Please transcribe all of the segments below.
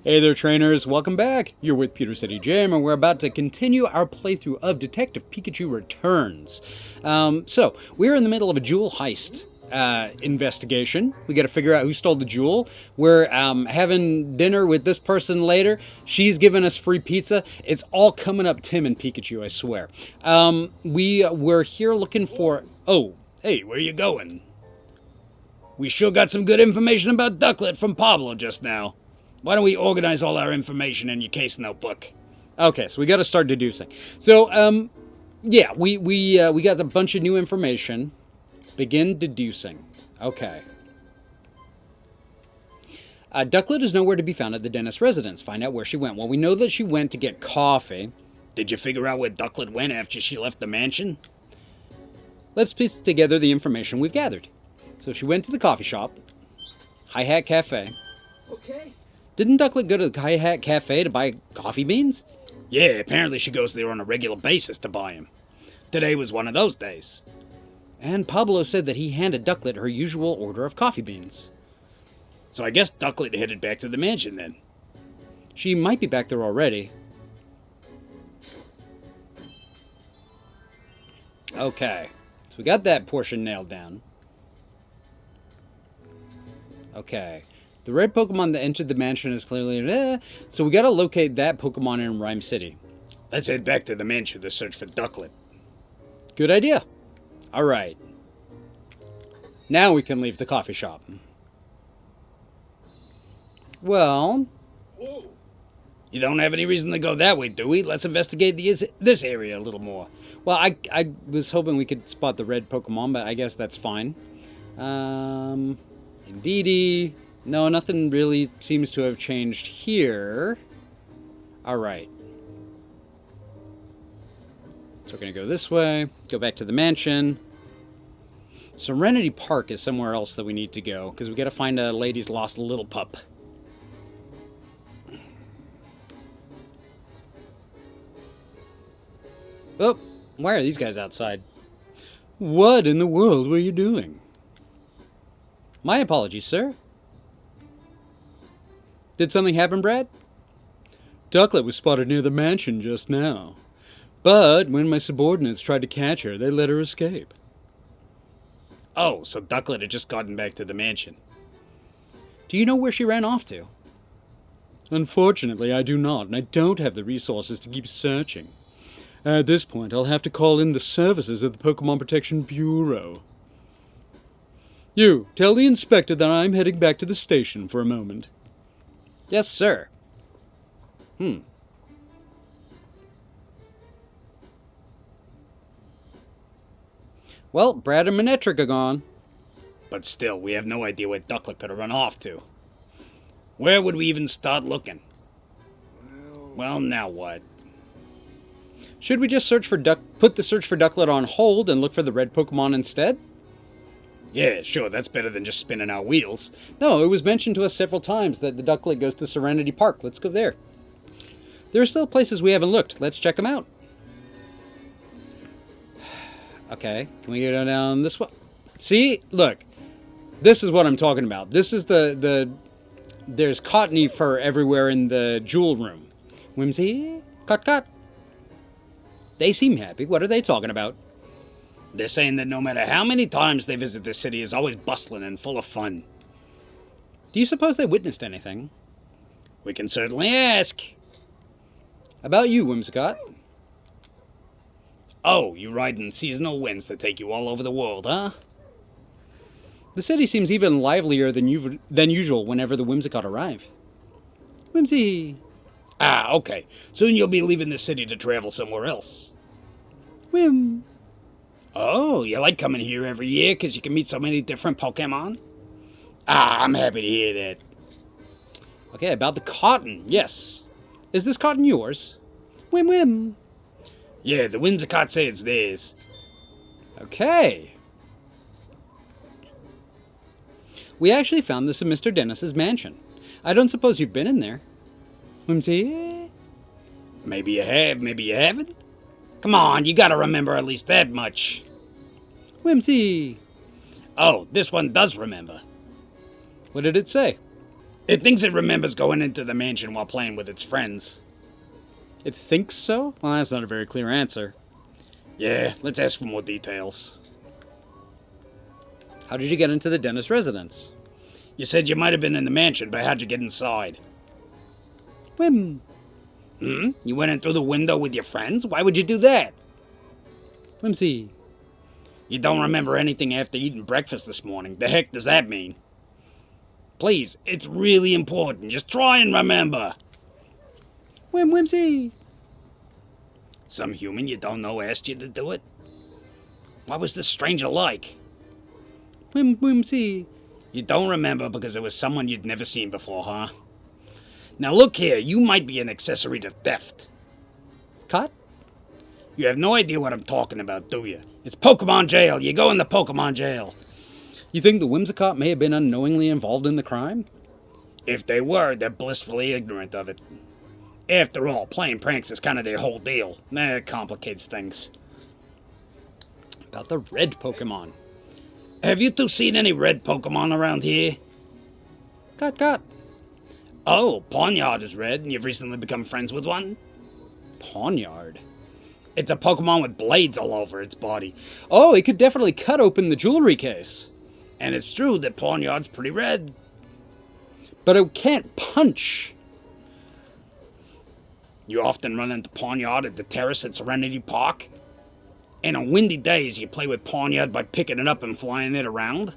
Hey there, trainers. Welcome back. You're with Pewter City Jam, and we're about to continue our playthrough of Detective Pikachu Returns. So, we're in the middle of a jewel heist investigation. We got to figure out who stole the jewel. We're having dinner with this person later. She's giving us free pizza. It's all coming up Tim and Pikachu, I swear. We're here looking for... Oh, hey, where you going? We sure got some good information about Ducklet from Pablo just now. Why don't we organize all our information in your case notebook? Okay, so we got to start deducing. So, yeah, we got a bunch of new information. Begin deducing. Okay. Ducklet is nowhere to be found at the dentist's residence. Find out where she went. Well, we know that she went to get coffee. Did you figure out where Ducklet went after she left the mansion? Let's piece together the information we've gathered. So she went to the coffee shop. Hi-Hat Cafe. Okay. Didn't Ducklet go to the Hi-Hat Cafe to buy coffee beans? Yeah, apparently she goes there on a regular basis to buy them. Today was one of those days. And Pablo said that he handed Ducklet her usual order of coffee beans. So I guess Ducklet headed back to the mansion then. She might be back there already. Okay, so we got that portion nailed down. Okay. The red Pokemon that entered the mansion is clearly... so we gotta locate that Pokemon in Rhyme City. Let's head back to the mansion to search for Ducklet. Good idea. Alright. Now we can leave the coffee shop. Well... Whoa. You don't have any reason to go that way, do we? Let's investigate this area a little more. Well, I was hoping we could spot the red Pokemon, but I guess that's fine. Indeedy... No, nothing really seems to have changed here. Alright. So we're going to go this way, go back to the mansion. Serenity Park is somewhere else that we need to go, because we got to find a lady's lost little pup. Oh, why are these guys outside? What in the world were you doing? My apologies, sir. Did something happen, Brad? Ducklet was spotted near the mansion just now. But when my subordinates tried to catch her, they let her escape. Oh, so Ducklet had just gotten back to the mansion. Do you know where she ran off to? Unfortunately, I do not, and I don't have the resources to keep searching. At this point, I'll have to call in the services of the Pokemon Protection Bureau. You, tell the inspector that I'm heading back to the station for a moment. Yes, sir. Well, Brad and Manetric are gone. But still, we have no idea where Ducklet could have run off to. Where would we even start looking? Well, now what? Should we just put the search for Ducklet on hold and look for the red Pokemon instead? Yeah, sure, that's better than just spinning our wheels. No, it was mentioned to us several times that the Ducklet goes to Serenity Park. Let's go there. There are still places we haven't looked. Let's check them out. Okay, can we go down this one? See? Look. This is what I'm talking about. This is there's cottony fur everywhere in the jewel room. Whimsy? Cut. They seem happy. What are they talking about? They're saying that no matter how many times they visit this city, it's always bustling and full of fun. Do you suppose they witnessed anything? We can certainly ask. About you, Whimsicott. Oh, you riding seasonal winds that take you all over the world, huh? The city seems even livelier than usual whenever the Whimsicott arrive. Whimsy. Ah, okay. Soon you'll be leaving the city to travel somewhere else. Whim. Oh, you like coming here every year because you can meet so many different Pokemon? Ah, I'm happy to hear that. Okay, about the cotton, yes. Is this cotton yours? Whim. Yeah, the Whimsicott say it's theirs. Okay. We actually found this in Mr. Dennis's mansion. I don't suppose you've been in there. Whimsy? Maybe you have, maybe you haven't. Come on, you gotta remember at least that much. Whimsy. Oh, this one does remember. What did it say? It thinks it remembers going into the mansion while playing with its friends. It thinks so? Well, that's not a very clear answer. Yeah, let's ask for more details. How did you get into the dentist's residence? You said you might have been in the mansion, but how'd you get inside? Whim. You went in through the window with your friends? Why would you do that? Whimsy. You don't remember anything after eating breakfast this morning. The heck does that mean? Please, it's really important. Just try and remember. Whimsy. Some human you don't know asked you to do it? What was this stranger like? Whimsy. You don't remember because it was someone you'd never seen before, huh? Now look here, you might be an accessory to theft. Cut? You have no idea what I'm talking about, do you? It's Pokemon jail. You go in the Pokemon jail. You think the Whimsicott may have been unknowingly involved in the crime? If they were, they're blissfully ignorant of it. After all, playing pranks is kind of their whole deal. It complicates things. About the red Pokemon. Have you two seen any red Pokemon around here? Cut. Oh, Pownyiard is red, and you've recently become friends with one? Pownyiard? It's a Pokemon with blades all over its body. Oh, it could definitely cut open the jewelry case. And it's true that Pawnyard's pretty red. But it can't punch. You often run into Pawnyard at the terrace at Serenity Park? And on windy days, you play with Pawnyard by picking it up and flying it around?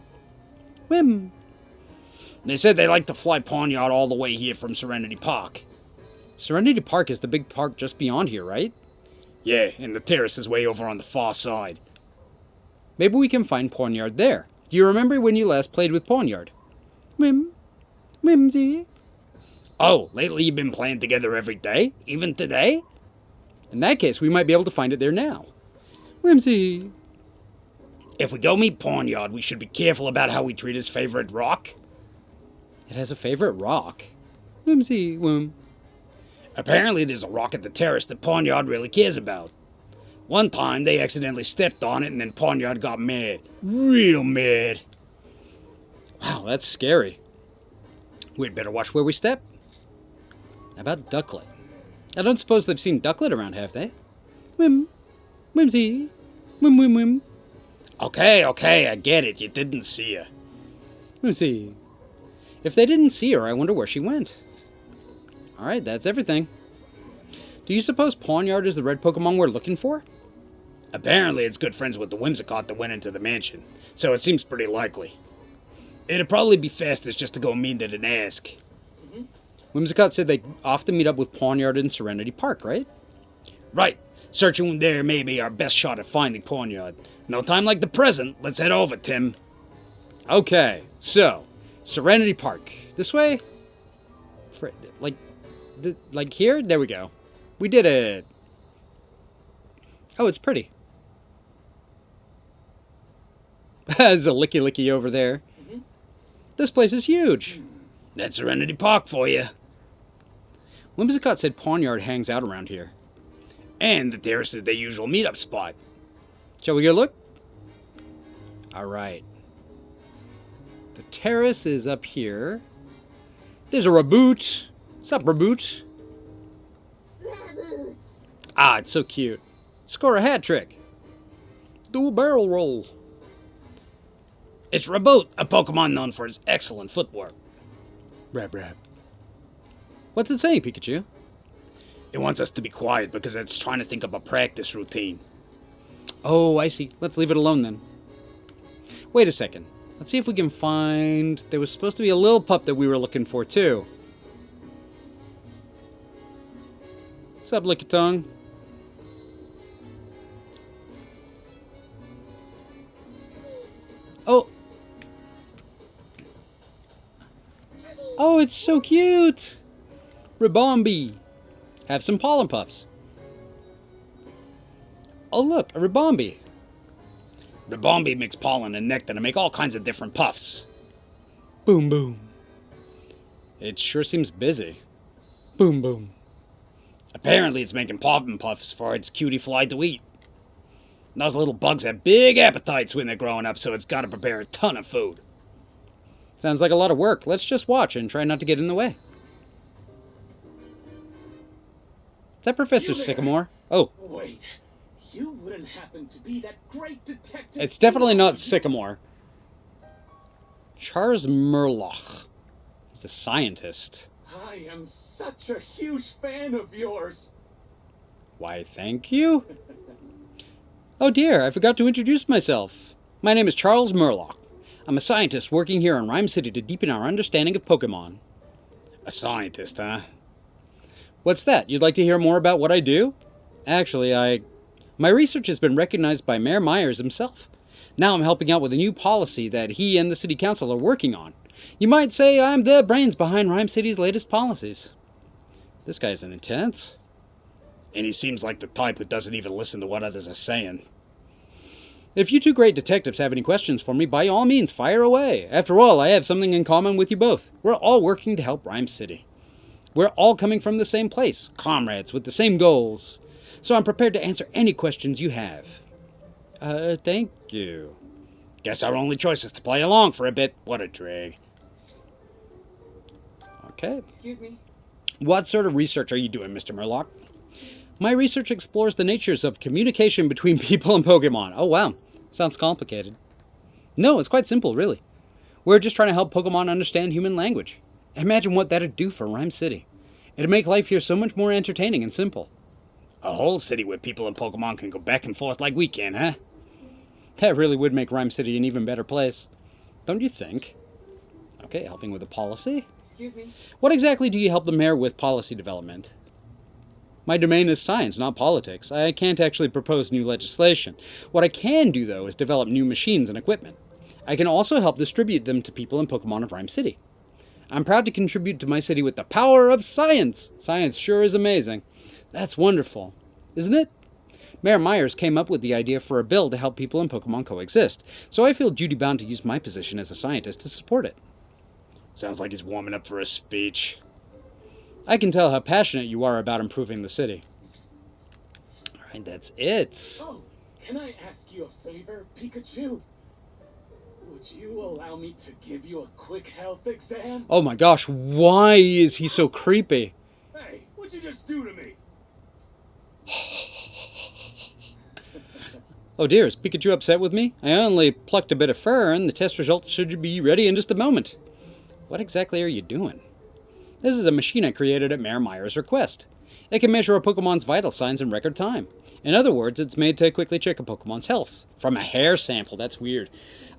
Whim. They said they like to fly Pawnyard all the way here from Serenity Park. Serenity Park is the big park just beyond here, right? Yeah, and the terrace is way over on the far side. Maybe we can find Pownyiard there. Do you remember when you last played with Pownyiard? Whimsy. Oh, lately you've been playing together every day? Even today? In that case, we might be able to find it there now. Whimsy. If we go meet Pawnyard, we should be careful about how we treat his favorite rock. It has a favorite rock. Whimsy. Whim. Apparently there's a rock at the terrace that Pawnyard really cares about. One time they accidentally stepped on it and then Pawnyard got mad. Real mad. Wow, that's scary. We'd better watch where we step. How about Ducklet? I don't suppose they've seen Ducklet around, have they? Whimsy. Whim. Okay, I get it. You didn't see her. Whimsy. If they didn't see her, I wonder where she went. Alright, that's everything. Do you suppose Pownyiard is the red Pokemon we're looking for? Apparently it's good friends with the Whimsicott that went into the mansion, so it seems pretty likely. It'd probably be fastest just to go meet it and ask. Whimsicott said they often meet up with Pownyiard in Serenity Park, right? Right. Searching there may be our best shot at finding Pownyiard. No time like the present. Let's head over, Tim. Okay, so, Serenity Park. This way? Like here? There we go. We did it. Oh, it's pretty. There's a licky over there. This place is huge. That's Serenity Park for you. Whimsicott said Pownyiard hangs out around here. And the terrace is their usual meetup spot. Shall we go look? Alright. The terrace is up here. There's a Raboot. What's up, Raboot? Ah, it's so cute. Score a hat trick. Do a barrel roll. It's Raboot, a Pokemon known for its excellent footwork. Rab. What's it saying, Pikachu? It wants us to be quiet because it's trying to think of a practice routine. Oh, I see. Let's leave it alone then. Wait a second. Let's see if we can find... There was supposed to be a little pup that we were looking for, too. What's up, Lickitung? Oh! Oh, it's so cute! Ribombee! Have some pollen puffs. Oh look, a Ribombee. Ribombee makes pollen and nectar to make all kinds of different puffs. Boom. It sure seems busy. Boom. Apparently it's making pollen puffs for its cutie fly to eat. Those little bugs have big appetites when they're growing up, so it's got to prepare a ton of food. Sounds like a lot of work. Let's just watch and try not to get in the way. Is that Professor Sycamore? Oh. Wait, you wouldn't happen to be that great detective? It's definitely not Sycamore. Charles Murlock. He's a scientist. I am such a huge fan of yours. Why, thank you. Oh dear, I forgot to introduce myself. My name is Charles Murlock. I'm a scientist working here in Rhyme City to deepen our understanding of Pokemon. A scientist, huh? What's that? You'd like to hear more about what I do? Actually, my research has been recognized by Mayor Myers himself. Now I'm helping out with a new policy that he and the City Council are working on. You might say I'm the brains behind Rhyme City's latest policies. This guy's an intense. And he seems like the type who doesn't even listen to what others are saying. If you two great detectives have any questions for me, by all means, fire away. After all, I have something in common with you both. We're all working to help Rhyme City. We're all coming from the same place, comrades with the same goals. So I'm prepared to answer any questions you have. Thank you. Guess our only choice is to play along for a bit. What a drag. Okay. Excuse me? What sort of research are you doing, Mr. Murlock? My research explores the natures of communication between people and Pokemon. Oh, wow. Sounds complicated. No, it's quite simple, really. We're just trying to help Pokemon understand human language. Imagine what that'd do for Rhyme City. It'd make life here so much more entertaining and simple. A whole city where people and Pokemon can go back and forth like we can, huh? That really would make Rhyme City an even better place. Don't you think? Okay, helping with a policy? Excuse me? What exactly do you help the mayor with policy development? My domain is science, not politics. I can't actually propose new legislation. What I can do, though, is develop new machines and equipment. I can also help distribute them to people and Pokemon of Rhyme City. I'm proud to contribute to my city with the power of science. Science sure is amazing. That's wonderful, isn't it? Mayor Myers came up with the idea for a bill to help people and Pokemon coexist, so I feel duty-bound to use my position as a scientist to support it. Sounds like he's warming up for a speech. I can tell how passionate you are about improving the city. Alright, that's it. Oh, can I ask you a favor, Pikachu? Would you allow me to give you a quick health exam? Oh my gosh, why is he so creepy? Hey, what'd you just do to me? Oh dear, is Pikachu upset with me? I only plucked a bit of fur and the test results should be ready in just a moment. What exactly are you doing? This is a machine I created at Mayor Myers' request. It can measure a Pokemon's vital signs in record time. In other words, it's made to quickly check a Pokemon's health. From a hair sample, that's weird.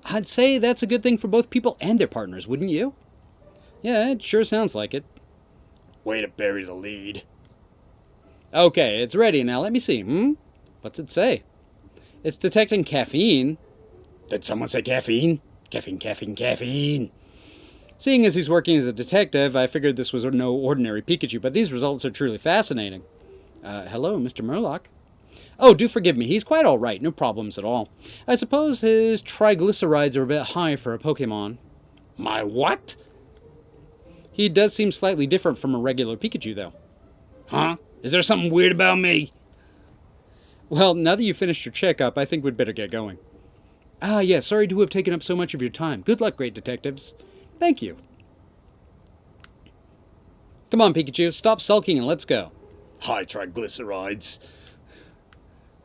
I'd say that's a good thing for both people and their partners, wouldn't you? Yeah, it sure sounds like it. Way to bury the lead. Okay, it's ready now. Let me see. What's it say? It's detecting caffeine. Did someone say caffeine? Caffeine, caffeine, caffeine. Seeing as he's working as a detective, I figured this was no ordinary Pikachu, but these results are truly fascinating. Hello, Mr. Murlock. Oh, do forgive me. He's quite all right. No problems at all. I suppose his triglycerides are a bit high for a Pokemon. My what? He does seem slightly different from a regular Pikachu, though. Huh? Is there something weird about me? Well, now that you've finished your checkup, I think we'd better get going. Ah, yes, sorry to have taken up so much of your time. Good luck, great detectives. Thank you. Come on, Pikachu, stop sulking and let's go. High triglycerides.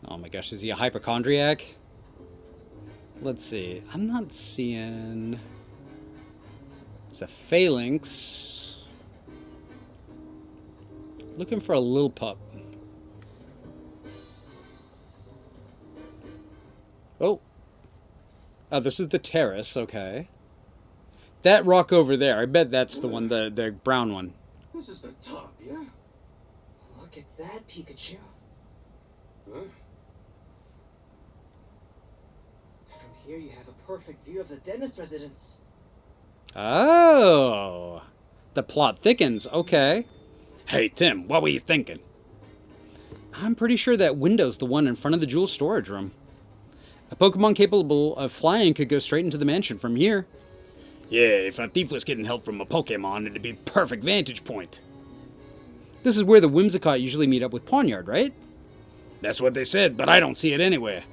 Oh my gosh, is he a hypochondriac? Let's see. I'm not seeing... It's a phalanx. Looking for a little pup. Oh. Oh, this is the terrace, okay. That rock over there, I bet that's the one, the brown one. This is the top, yeah? Look at that, Pikachu. Huh? From here you have a perfect view of the dentist residence. Oh. The plot thickens, okay. Hey, Tim, what were you thinking? I'm pretty sure that window's the one in front of the jewel storage room. A Pokemon capable of flying could go straight into the mansion from here. Yeah, if a thief was getting help from a Pokemon, it'd be a perfect vantage point. This is where the Whimsicott usually meet up with PAWNIARD, right? That's what they said, but I don't see it anywhere.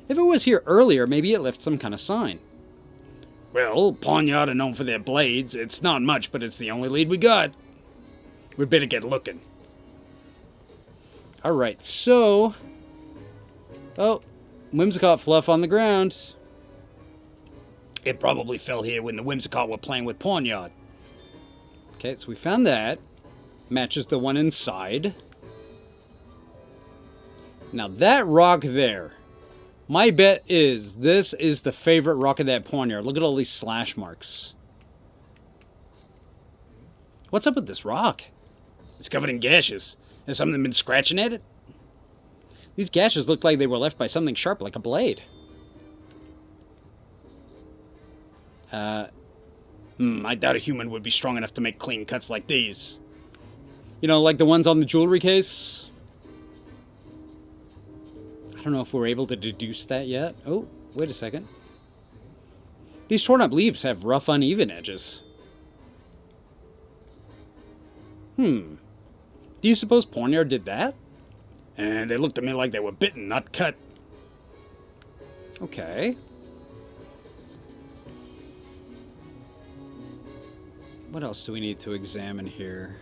If it was here earlier, maybe it left some kind of sign. Well, Pawniyard are known for their blades. It's not much, but it's the only lead we got. We better get looking. Alright, so... Oh, Whimsicott fluff on the ground. It probably fell here when the Whimsicott were playing with Pawniyard. Okay, so we found that. Matches the one inside. Now that rock there, my bet is this is the favorite rock of that Pawniyard. Look at all these slash marks. What's up with this rock? It's covered in gashes. Has something been scratching at it? These gashes look like they were left by something sharp, like a blade. I doubt a human would be strong enough to make clean cuts like these. You know, like the ones on the jewelry case? I don't know if we're able to deduce that yet. Oh, wait a second. These torn up leaves have rough, uneven edges. Do you suppose Pawniyard did that? And they looked to me like they were bitten, not cut. Okay. What else do we need to examine here?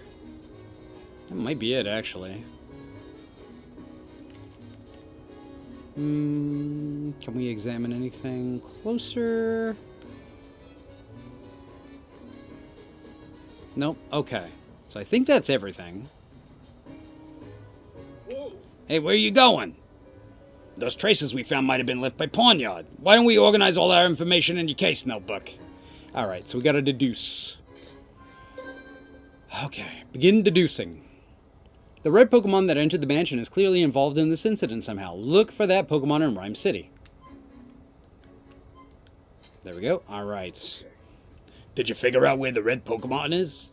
That might be it, actually. Can we examine anything closer? Nope. Okay. So I think that's everything. Hey, where are you going? Those traces we found might have been left by Pawniyard. Why don't we organize all our information in your case notebook? Alright, so we gotta deduce. Okay, begin deducing. The red Pokemon that entered the mansion is clearly involved in this incident somehow. Look for that Pokemon in Rhyme City. There we go. Alright. Did you figure out where the red Pokemon is?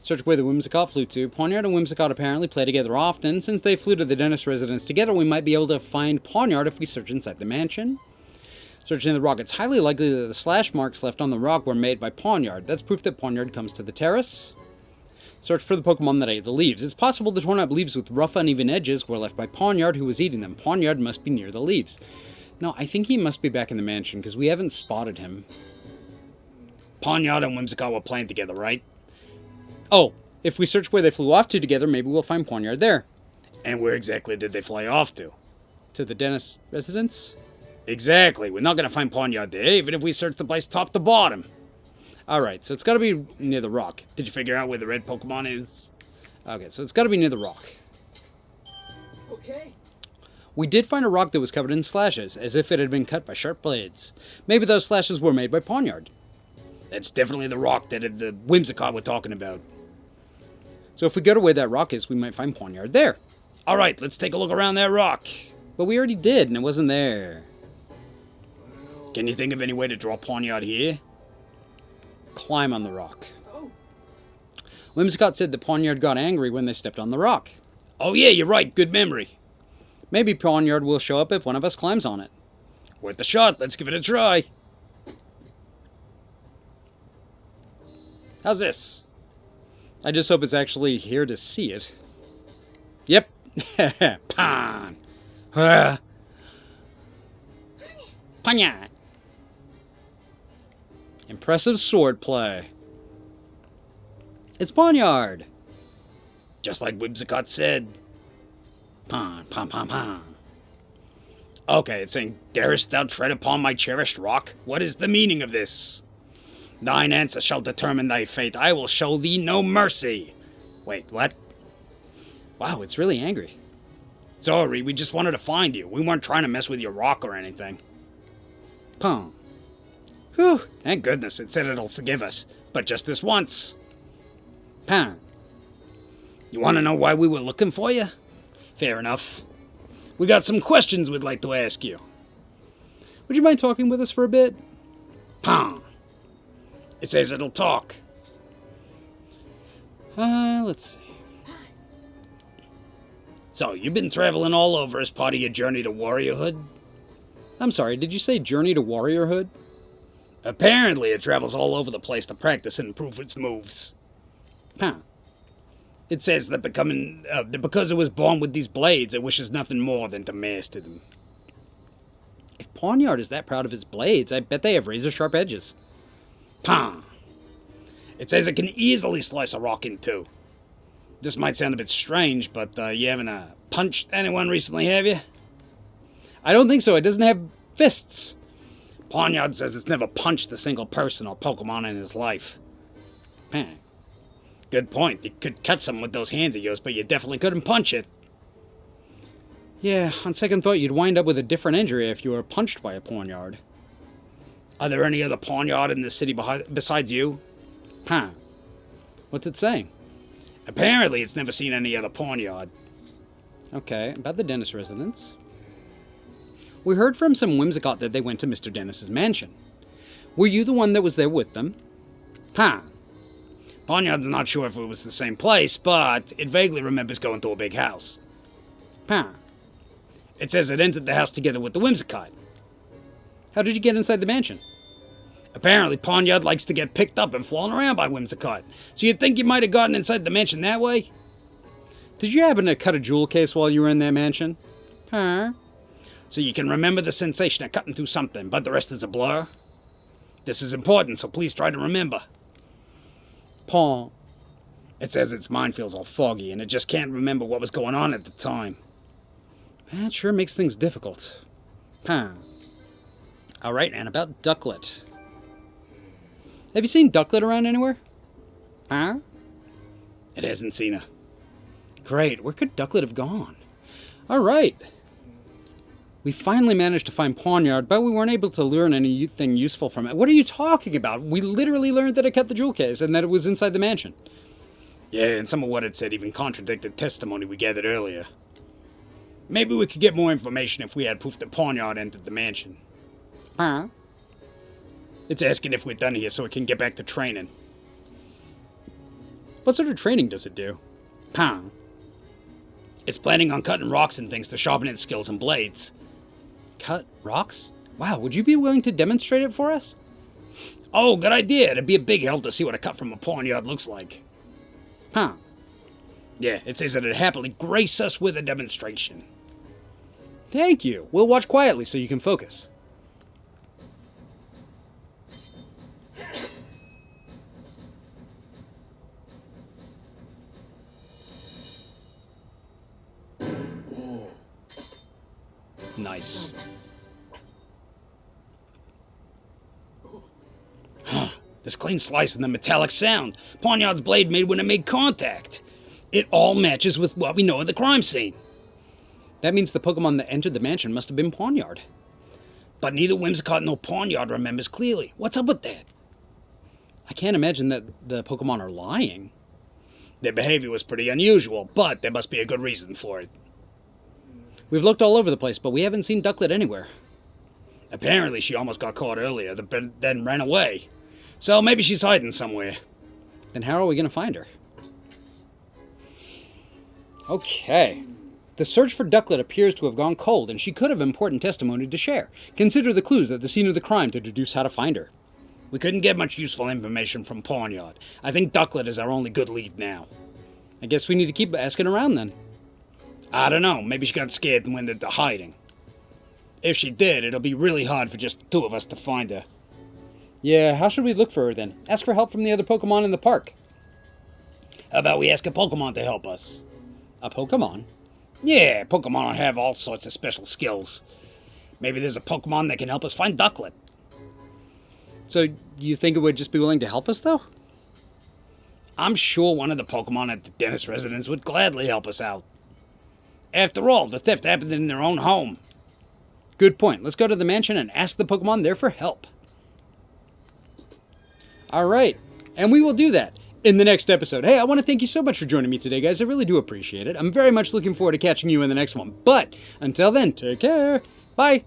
Search where the Whimsicott flew to. Pawniyard and Whimsicott apparently play together often. Since they flew to the dentist residence together, we might be able to find Pawniyard if we search inside the mansion. Searching the rock, it's highly likely that the slash marks left on the rock were made by Pawniyard. That's proof that Pawniyard comes to the terrace. Search for the Pokemon that ate the leaves. It's possible the torn up leaves with rough, uneven edges were left by Pawniyard, who was eating them. Pawniyard must be near the leaves. No, I think he must be back in the mansion, because we haven't spotted him. Pawniyard and Whimsicott were playing together, right? Oh, if we search where they flew off to together, maybe we'll find Pawniyard there. And where exactly did they fly off to? To the dentist residence? Exactly. We're not going to find Pawniyard there, even if we search the place top to bottom. Alright, so it's got to be near the rock. Did you figure out where the red Pokemon is? Okay, so it's got to be near the rock. Okay. We did find a rock that was covered in slashes, as if it had been cut by sharp blades. Maybe those slashes were made by Pawniyard. That's definitely the rock that the Whimsicott were talking about. So if we go to where that rock is, we might find Pawniyard there. Alright, let's take a look around that rock. But we already did, and it wasn't there. Can you think of any way to draw Pawniyard here? Climb on the rock. Oh, Whimsicott said that Pawniyard got angry when they stepped on the rock. Oh yeah, you're right. Good memory. Maybe Pawniyard will show up if one of us climbs on it. Worth a shot. Let's give it a try. How's this? I just hope it's actually here to see it. Yep. Pawn. Pawniyard. Impressive swordplay. It's Pawniyard. Just like Whimsicott said. Pawn, pawn, pawn, pawn. Okay, it's saying, darest thou tread upon my cherished rock? What is the meaning of this? Thine answer shall determine thy fate. I will show thee no mercy. Wait, what? Wow, it's really angry. Sorry, we just wanted to find you. We weren't trying to mess with your rock or anything. Pawn. Whew, thank goodness. It said it'll forgive us. But just this once. Pawn. You want to know why we were looking for you? Fair enough. We got some questions we'd like to ask you. Would you mind talking with us for a bit? Pawn. It says it'll talk. Let's see. So, you've been traveling all over as part of your journey to warriorhood? I'm sorry, did you say journey to warriorhood? Apparently, it travels all over the place to practice and improve its moves. Pawn. It says that because it was born with these blades, it wishes nothing more than to master them. If Pawnyard is that proud of his blades, I bet they have razor-sharp edges. Pah! It says it can easily slice a rock in two. This might sound a bit strange, but you haven't punched anyone recently, have you? I don't think so. It doesn't have fists. Pawnyard says it's never punched a single person or Pokemon in his life. Good point. You could cut something with those hands of yours, but you definitely couldn't punch it. Yeah, on second thought, you'd wind up with a different injury if you were punched by a Pawnyard. Are there any other Pawnyard in the city besides you? What's it saying? Apparently, it's never seen any other Pawnyard. Okay, about the Dennis residence. We heard from some Whimsicott that they went to Mr. Dennis's mansion. Were you the one that was there with them? Pawnyard's not sure if it was the same place, but it vaguely remembers going to a big house. It says it entered the house together with the Whimsicott. How did you get inside the mansion? Apparently, Pawnyard likes to get picked up and flown around by Whimsicott, so you'd think you might have gotten inside the mansion that way? Did you happen to cut a jewel case while you were in that mansion? So you can remember the sensation of cutting through something, but the rest is a blur? This is important, so please try to remember. Paw. It says its mind feels all foggy, and it just can't remember what was going on at the time. That sure makes things difficult. Alright, and about Ducklet. Have you seen Ducklet around anywhere? It hasn't seen her. Great, where could Ducklet have gone? Alright. We finally managed to find Pawnyard, but we weren't able to learn anything useful from it. What are you talking about? We literally learned that it cut the jewel case and that it was inside the mansion. Yeah, and some of what it said even contradicted testimony we gathered earlier. Maybe we could get more information if we had proof that Pawnyard entered the mansion. It's asking if we're done here so it can get back to training. What sort of training does it do? It's planning on cutting rocks and things to sharpen its skills and blades. Cut rocks? Wow, would you be willing to demonstrate it for us? Oh, good idea. It'd be a big help to see what a cut from a Pawnyard looks like. Yeah, it says that it'd happily grace us with a demonstration. Thank you. We'll watch quietly so you can focus. Nice. This clean slice and the metallic sound Pawnyard's blade made when it made contact. It all matches with what we know of the crime scene. That means the Pokemon that entered the mansion must have been Pawnyard. But neither Whimsicott nor Pawnyard remembers clearly. What's up with that? I can't imagine that the Pokemon are lying. Their behavior was pretty unusual, but there must be a good reason for it. We've looked all over the place, but we haven't seen Ducklet anywhere. Apparently she almost got caught earlier, but then ran away. So maybe she's hiding somewhere. Then how are we going to find her? Okay. The search for Ducklet appears to have gone cold, and she could have important testimony to share. Consider the clues at the scene of the crime to deduce how to find her. We couldn't get much useful information from Pawnyard. I think Ducklet is our only good lead now. I guess we need to keep asking around then. I don't know, maybe she got scared and went into hiding. If she did, it'll be really hard for just the two of us to find her. Yeah, how should we look for her then? Ask for help from the other Pokemon in the park. How about we ask a Pokemon to help us? A Pokemon? Yeah, Pokemon have all sorts of special skills. Maybe there's a Pokemon that can help us find Ducklet. So, you think it would just be willing to help us, though? I'm sure one of the Pokemon at the Dennis residence would gladly help us out. After all, the theft happened in their own home. Good point. Let's go to the mansion and ask the Pokemon there for help. Alright, and we will do that in the next episode. Hey, I want to thank you so much for joining me today, guys. I really do appreciate it. I'm very much looking forward to catching you in the next one. But, until then, take care. Bye.